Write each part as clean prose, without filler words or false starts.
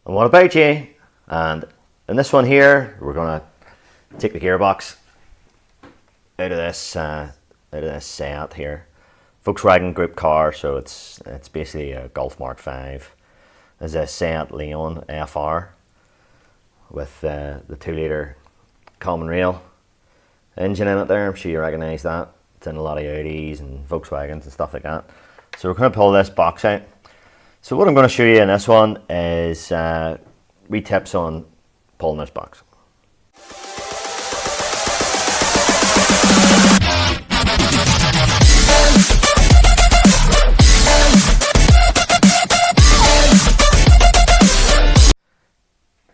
And what about you? And in this one here, we're gonna take the gearbox out of this Seat here, Volkswagen Group car. So it's basically a Golf Mark 5. There's a Seat Leon FR with the 2-litre common rail engine in it there. I'm sure you recognise that. It's in a lot of Audis and Volkswagens and stuff like that. So we're going to pull this box out. So what I'm going to show you in this one is wee tips on pulling this box.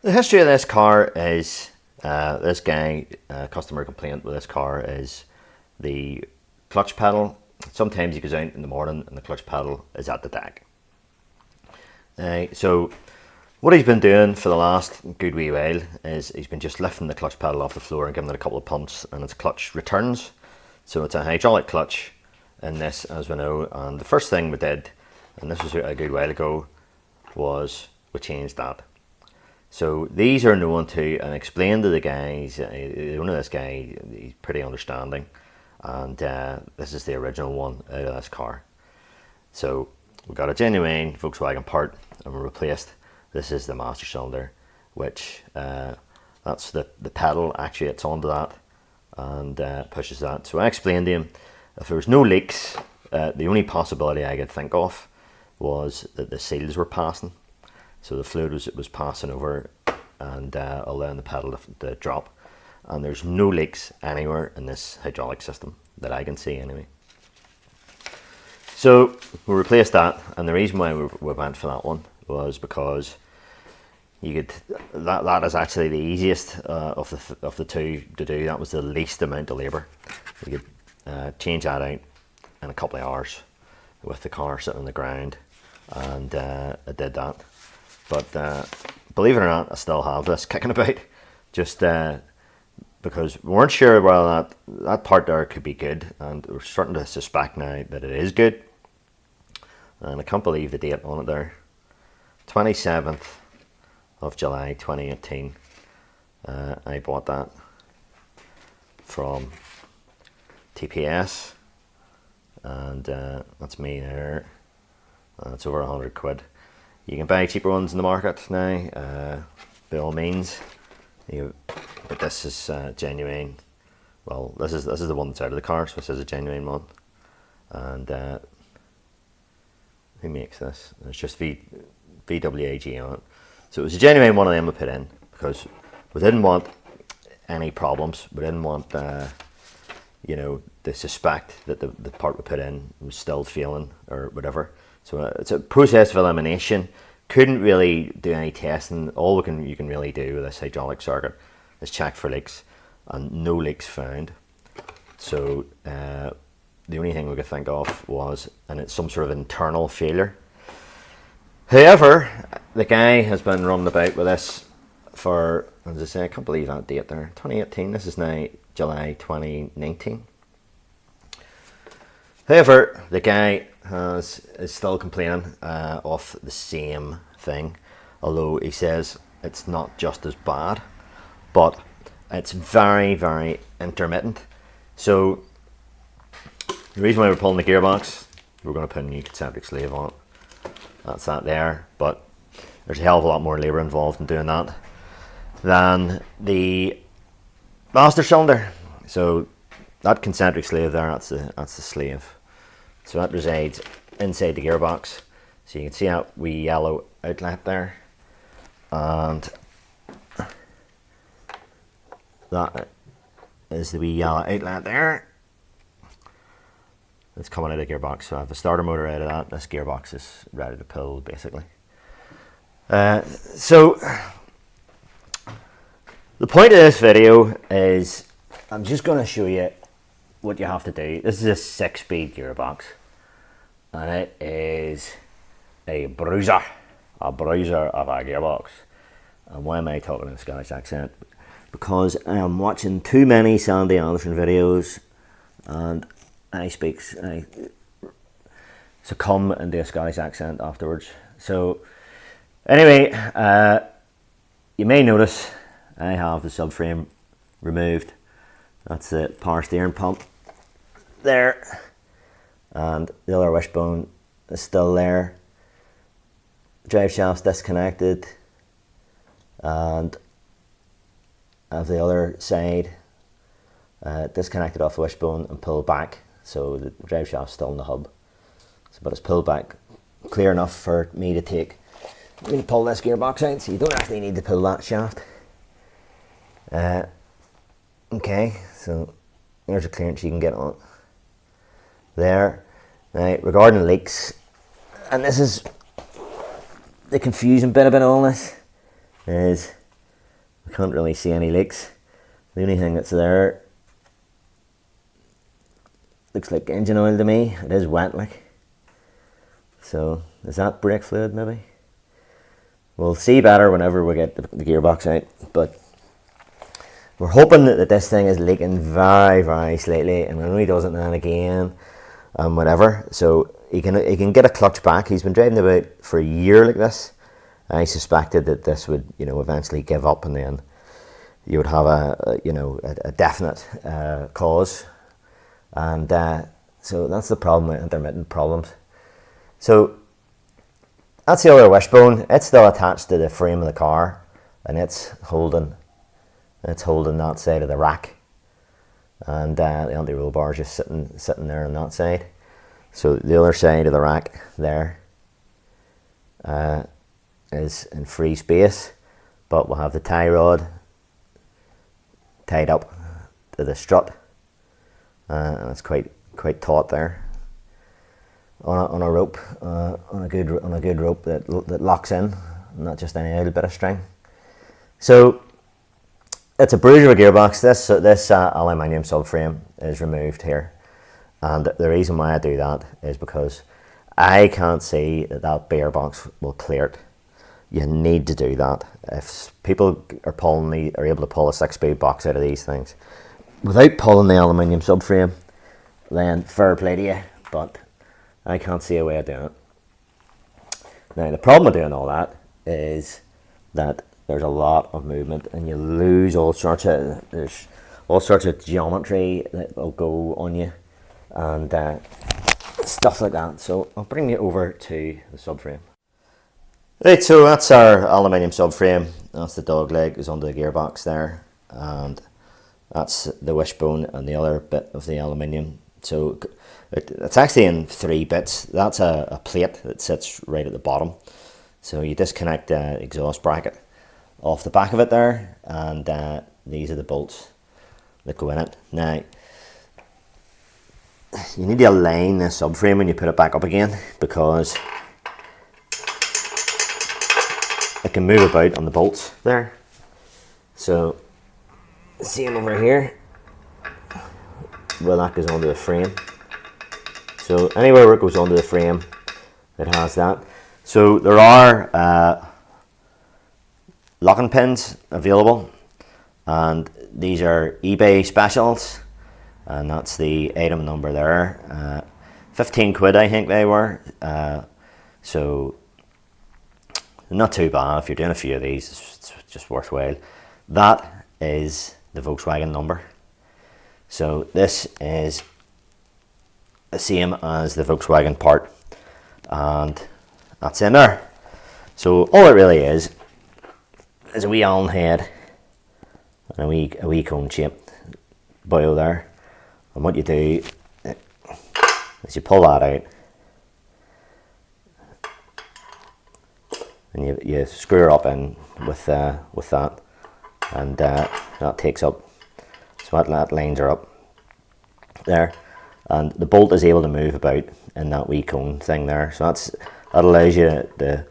The history of this car is this guy, customer complaint with this car is the clutch pedal. Sometimes he goes out in the morning and the clutch pedal is at the deck. So what he's been doing for the last good wee while is he's been just lifting the clutch pedal off the floor and giving it a couple of pumps, and its clutch returns. So it's a hydraulic clutch in this, as we know. And the first thing we did, and this was a good while ago, was we changed that. So these are known to, and explain to the guys, the owner of this guy, he's pretty understanding, and this is the original one out of this car. So we got a genuine Volkswagen part and we replaced, this is the master cylinder, which that's the pedal, actually it's onto that and pushes that. So I explained to him if there was no leaks, the only possibility I could think of was that the seals were passing. So the fluid was passing over and allowing the pedal to drop. And there's no leaks anywhere in this hydraulic system that I can see anyway. So we replaced that, and the reason why we went for that one was because you could that is actually the easiest of the two to do. That was the least amount of labour. You could change that out in a couple of hours with the car sitting on the ground, and I did that. But believe it or not, I still have this kicking about, just because we weren't sure whether that part there could be good, and we're starting to suspect now that it is good. And I can't believe the date on it there, 27th of July 2018. I bought that from TPS, and that's me there. That's over 100 quid. You can buy cheaper ones in the market now, by all means. But this is genuine. Well, this is the one that's out of the car, so this is a genuine one. And who makes this? It's just VAG on it. So it was a genuine one of them we put in because we didn't want any problems. We didn't want to suspect that the part we put in was still failing or whatever. So it's a process of elimination. Couldn't really do any testing. All you can really do with this hydraulic circuit is check for leaks, and no leaks found. So the only thing we could think of was, and it's some sort of internal failure. However, the guy has been running about with this for, as I say, I can't believe that date there, 2018. This is now July 2019. However, the guy is still complaining of the same thing, although he says it's not just as bad, but it's very, very intermittent. So the reason why we're pulling the gearbox, we're going to put a new concentric sleeve on it. That's that there, but there's a hell of a lot more labour involved in doing that than the master cylinder. So that concentric sleeve there, that's the sleeve. So that resides inside the gearbox. So you can see that wee yellow outlet there, and that is the wee yellow outlet there. It's coming out of the gearbox. So I have a starter motor out of that. This gearbox is ready to pull, basically. So the point of this video is I'm just going to show you what you have to do. This is a 6-speed gearbox, and it is a bruiser of a gearbox. And why am I talking in a Scottish accent? Because I am watching too many Sandy Anderson videos, and I succumb into a Scottish accent afterwards. So Anyway, you may notice I have the subframe removed. That's the power steering pump there, and the other wishbone is still there. Drive shaft's disconnected, and I have the other side disconnected off the wishbone and pulled back, so the drive shaft's still in the hub. So, but it's pulled back clear enough for me to take. I'm going to pull this gearbox out, so you don't actually need to pull that shaft. Okay, so there's a clearance you can get on there. Now, regarding leaks, and this is the confusing bit about all this, is I can't really see any leaks. The only thing that's there looks like engine oil to me. It is wet, like. So, is that brake fluid maybe? We'll see better whenever we get the gearbox out, but we're hoping that this thing is leaking very, very slightly, and it only does it now and again, and whatever. So he can get a clutch back. He's been driving about for a year like this. I suspected that this would, eventually give up, and then you would have a definite cause, and so that's the problem with intermittent problems. So that's the other wishbone. It's still attached to the frame of the car, and it's holding that side of the rack, and the anti-roll bar is just sitting there on that side. So the other side of the rack there is in free space, but we'll have the tie rod tied up to the strut, and it's quite taut there on a rope, on a good rope that locks in, not just any little bit of string. So it's a bruiser of a gearbox. This aluminium subframe is removed here, and the reason why I do that is because I can't see that beer box will clear it. You need to do that. If people are able to pull a 6-speed box out of these things without pulling the aluminium subframe, then fair play to you, but I can't see a way of doing it. Now, the problem with doing all that is that there's a lot of movement, and you lose all sorts of geometry that will go on you, and stuff like that. So I'll bring you over to the subframe. Right, so that's our aluminium subframe. That's the dog leg is under the gearbox there, and that's the wishbone and the other bit of the aluminium. So it's actually in 3 bits. That's a plate that sits right at the bottom. So you disconnect the exhaust bracket off the back of it there, and these are the bolts that go in it. Now, you need to align the subframe when you put it back up again, because it can move about on the bolts there. So, same over here, well, that goes onto the frame. So anywhere where it goes onto the frame, it has that. So there are locking pins available, and these are eBay specials, and that's the item number there. 15 quid I think they were, so not too bad. If you're doing a few of these, it's just worthwhile. That is the Volkswagen number. So this is the same as the Volkswagen part, and that's in there. So all it really is a wee Allen head and a wee cone shaped boil there, and what you do is you pull that out and you screw her up in with that, and that takes up, so that lines her up there, and the bolt is able to move about in that wee cone thing there. So that allows you to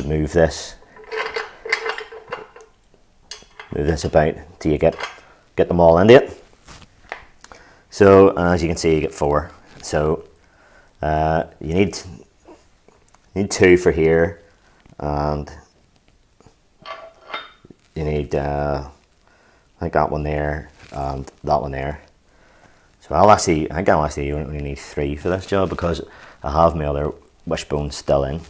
move this about till you get them all into it. So as you can see, you get 4. So you need 2 for here, and you need I think that one there and that one there. So I think I'll actually only need 3 for this job, because I have my other wishbone still in.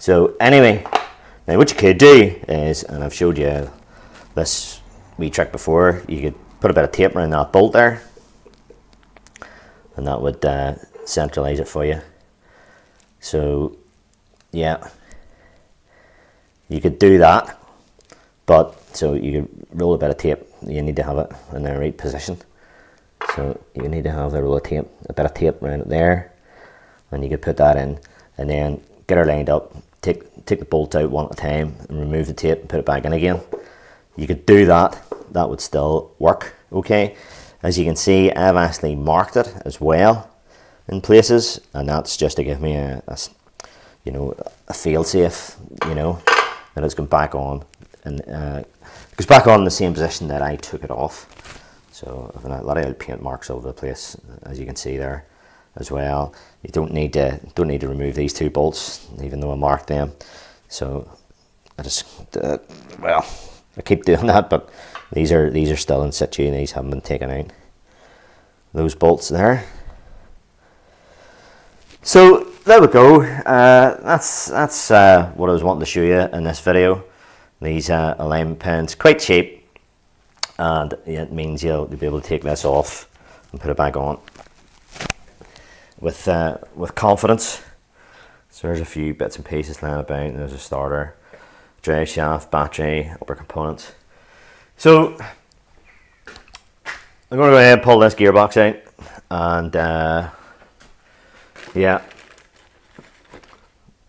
So anyway, now what you could do is, and I've showed you this wee trick before, you could put a bit of tape around that bolt there, and that would centralise it for you. So yeah, you could do that, but so you could roll a bit of tape. You need to have it in the right position. So you need to have the roll of tape, a bit of tape around it there, and you could put that in, and then get her lined up, take the bolts out one at a time, and remove the tape and put it back in again. You could do that, that would still work, okay? As you can see, I've actually marked it as well in places, and that's just to give me a you know, a fail-safe, you know, that it's going back on, and it goes back on in the same position that I took it off. So I've a lot of old paint marks all over the place, as you can see there as well. You don't need to remove these two bolts, even though I marked them. So I just well, I keep doing that, but these are still in situ, and these haven't been taken out. Those bolts there. So there we go. That's what I was wanting to show you in this video. These alignment pins, quite cheap, and it means you'll be able to take this off and put it back on with confidence. So there's a few bits and pieces lying about. There's a starter, drive shaft, battery, upper components. So I'm going to go ahead and pull this gearbox out, and yeah,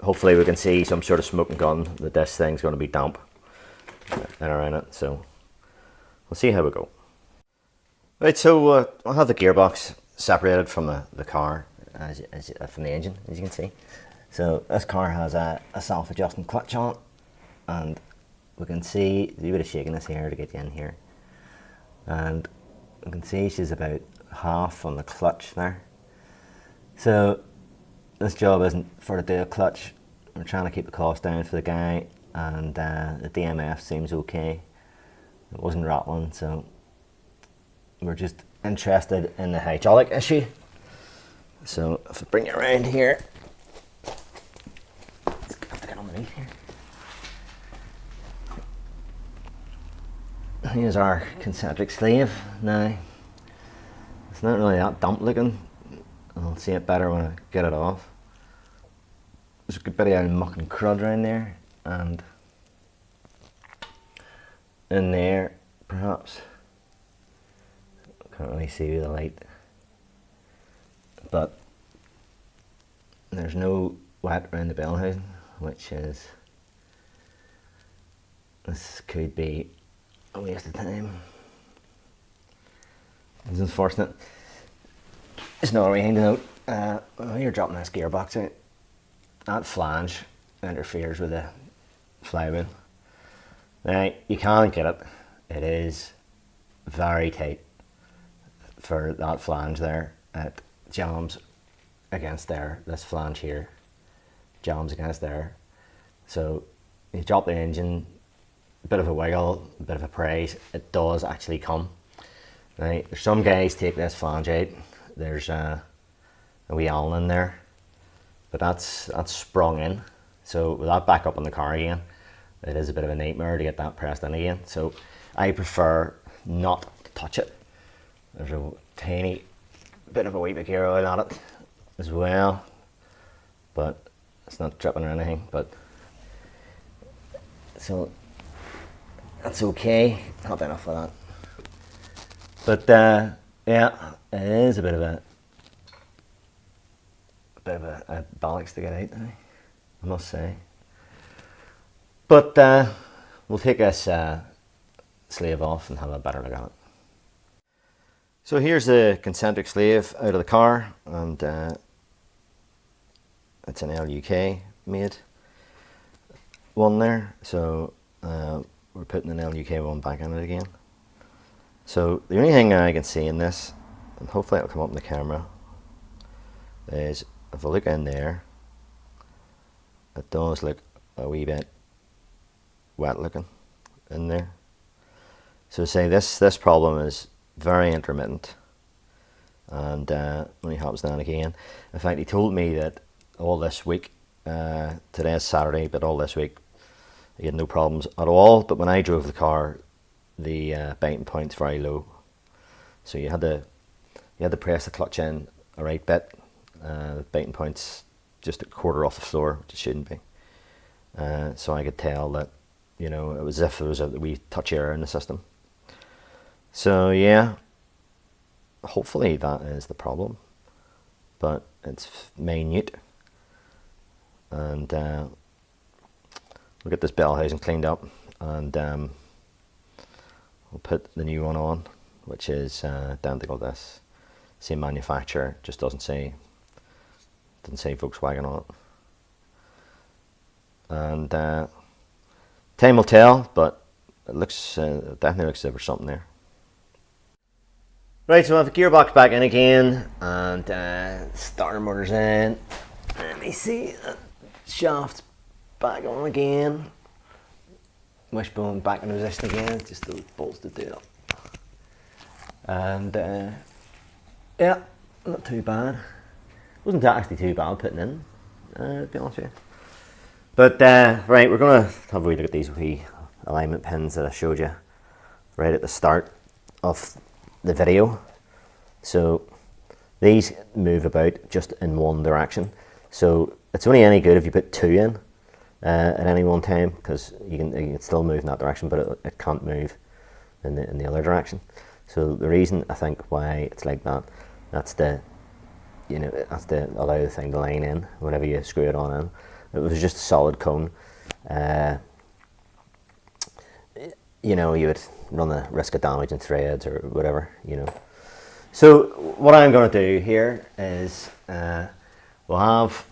hopefully we can see some sort of smoking gun that this thing's going to be damp and around it. So we'll see how we go. Right, so I'll have the gearbox separated from the car, from the engine, as you can see. So this car has a self-adjusting clutch on it, and we can see, do a bit of shaking this here to get you in here, and we can see she's about half on the clutch there. So this job isn't for the dual clutch. We're trying to keep the cost down for the guy, and the DMF seems okay. It wasn't rattling, so we're just interested in the hydraulic issue. So if I bring it around here, let's have to get underneath here. Here's our concentric sleeve. Now, it's not really that damp looking. I'll see it better when I get it off. There's a bit of muck and crud around there, and in there, perhaps. Can't really see with the light, but there's no wet around the bell housing, which is, this could be a waste of time. It's unfortunate. It's not really to note. When you're dropping this gearbox out, that flange interferes with the flywheel. Now, you can't get it. It is very tight for that flange there. It jams against there. This flange here jams against there. So you drop the engine, a bit of a wiggle, a bit of a prise, it does actually come. Right, there's some guys take this flange out. There's a wee Allen in there, but that's sprung in. So with that back up on the car again, it is a bit of a nightmare to get that pressed in again. So I prefer not to touch it. There's a tiny bit of a wee bit of gear oil on it as well, but it's not dripping or anything. But so that's okay. Happy enough with that. But yeah, it is a bit of a bollocks to get out now, I must say. But we'll take this sleeve off and have a better look at it. So here's the concentric sleeve out of the car, and it's an LUK made one there. So we're putting an LUK one back in it again. So the only thing I can see in this, and hopefully it'll come up in the camera, is if I look in there, it does look a wee bit wet looking in there. So say this problem is very intermittent, and only happens now and again. In fact, he told me that all this week Today is Saturday, but all this week he had no problems at all. But when I drove the car, the biting point's very low, so you had to press the clutch in a right bit. The biting point's just a quarter off the floor, which it shouldn't be. So I could tell that, you know, it was as if there was a wee touch error in the system. So yeah, hopefully that is the problem, but it's minute. And we'll get this bell housing cleaned up, and we'll put the new one on, which is identical to this, same manufacturer, just doesn't say Volkswagen on it. And time will tell, but it looks definitely looks as if there's something there. Right, so I have the gearbox back in again, and starter motor's in. Let me see, shaft's back on again. Wishbone back in position again, just those bolts to do it. And yeah, not too bad. Wasn't actually too bad putting in, to be honest with you. But right, we're going to have a wee look at these wee alignment pins that I showed you right at the start of the video. So these move about just in one direction. So it's only any good if you put two in at any one time, because you can still move in that direction, but it can't move in the other direction. So the reason I think why it's like that, that's to allow the thing to line in whenever you screw it on in. If it was just a solid cone, you know, you would run the risk of damaging threads or whatever, you know. So what I'm going to do here is we'll have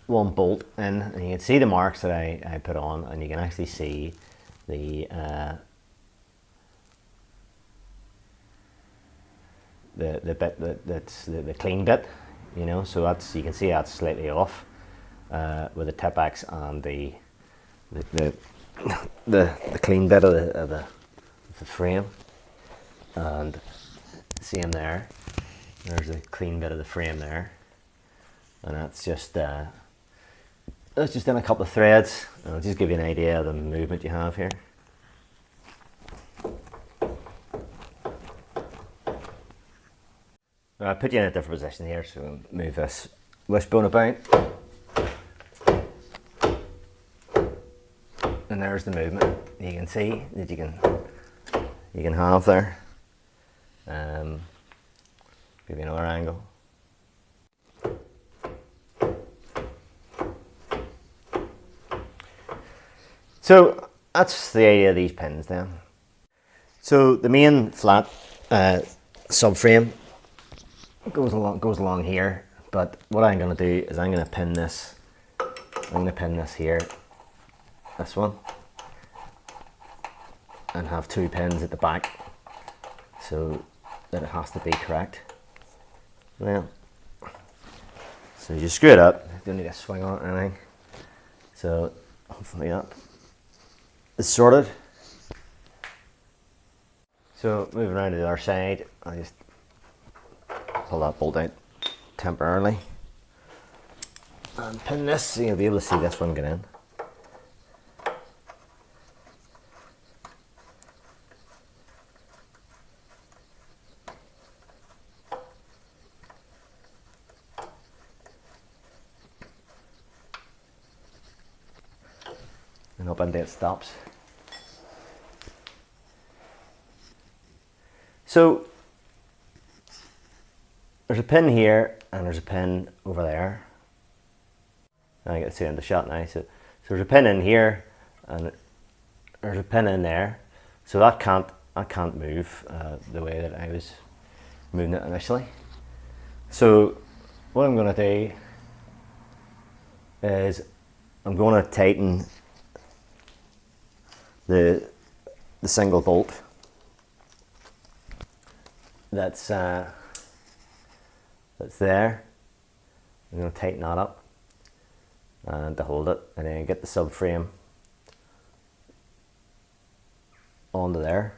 one bolt in, and you can see the marks that I put on, and you can actually see the bit that's the clean bit, you know. So that's, you can see that's slightly off with the tip X and the clean bit of the frame, and same there. There's a clean bit of the frame there, and that's just in a couple of threads. I'll just give you an idea of the movement you have here. I'll put you in a different position here, so we'll move this wishbone about. And there's the movement you can see that you can have there. Give you another angle. So that's the idea of these pins then. So the main flat subframe goes along here, but what I'm going to do is I'm going to pin this here, this one, and have two pins at the back so that it has to be correct. Well, so you just screw it up, you don't need to swing on it or anything. So hopefully that is sorted. So moving around to the other side, I just pull that bolt out temporarily and pin this so you'll be able to see this one get in. And up until it stops. So there's a pin here and there's a pin over there. I get to see in the shot now. So there's a pin in here and there's a pin in there. So that can't move the way that I was moving it initially. So what I'm going to do is I'm going to tighten the single bolt that's there. I'm going to tighten that up and to hold it, and then get the subframe onto there.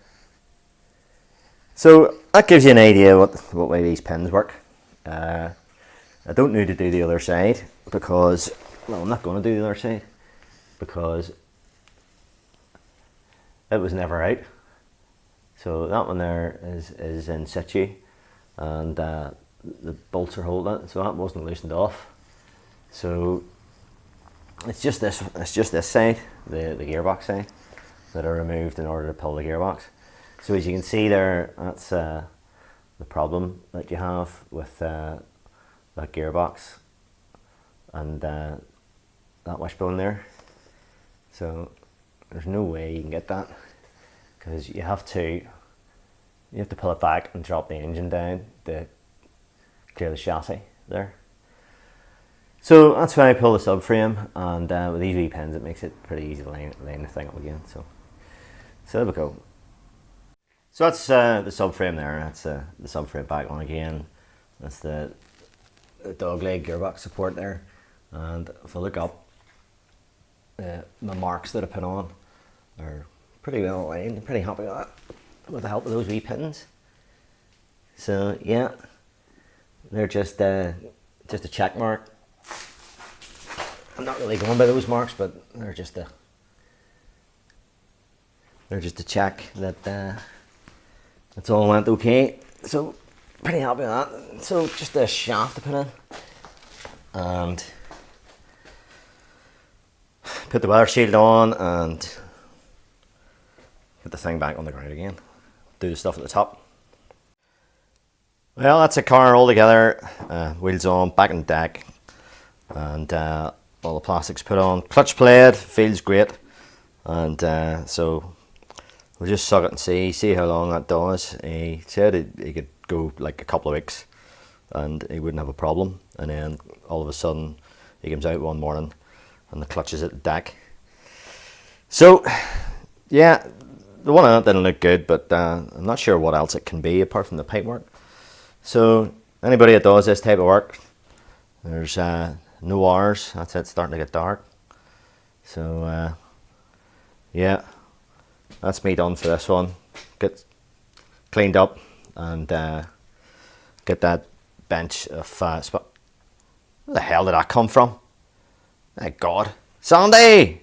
So that gives you an idea what way these pins work. I don't need to do the other side because well, I'm not going to do the other side because it was never out. So that one there is in situ, and the bolts are holding it, so that wasn't loosened off. So it's just this side, the gearbox side, that I removed in order to pull the gearbox. So as you can see there, that's the problem that you have with that gearbox and that wishbone there. So there's no way you can get that, because you have to pull it back and drop the engine down to clear the chassis there. So that's why I pull the subframe, and with these wee pins it makes it pretty easy to line the thing up again. So there we go. So that's the subframe there. That's the subframe back on again. That's the dogleg gearbox support there. And if I look up, my marks that I put on are pretty well aligned. I'm pretty happy with that, with the help of those wee pins. So yeah, they're just a check mark. I'm not really going by those marks, but they're just a check that that's all went okay. So pretty happy with that. So just a shaft to put in, and put the weather shield on, and get the thing back on the ground again. Do the stuff at the top. Well, that's a car all together. Wheels on, back on deck, and all the plastics put on. Clutch plate, feels great, and so we'll just suck it and see how long that does. He said he could go like a couple of weeks and he wouldn't have a problem, and then all of a sudden he comes out one morning and the clutch is at the deck. So yeah, the one on it didn't look good, but I'm not sure what else it can be apart from the pipework. So anybody that does this type of work, there's no hours. That's it, starting to get dark. So yeah, that's me done for this one. Get cleaned up and get that bench of where the hell did that come from? My God, Sandy!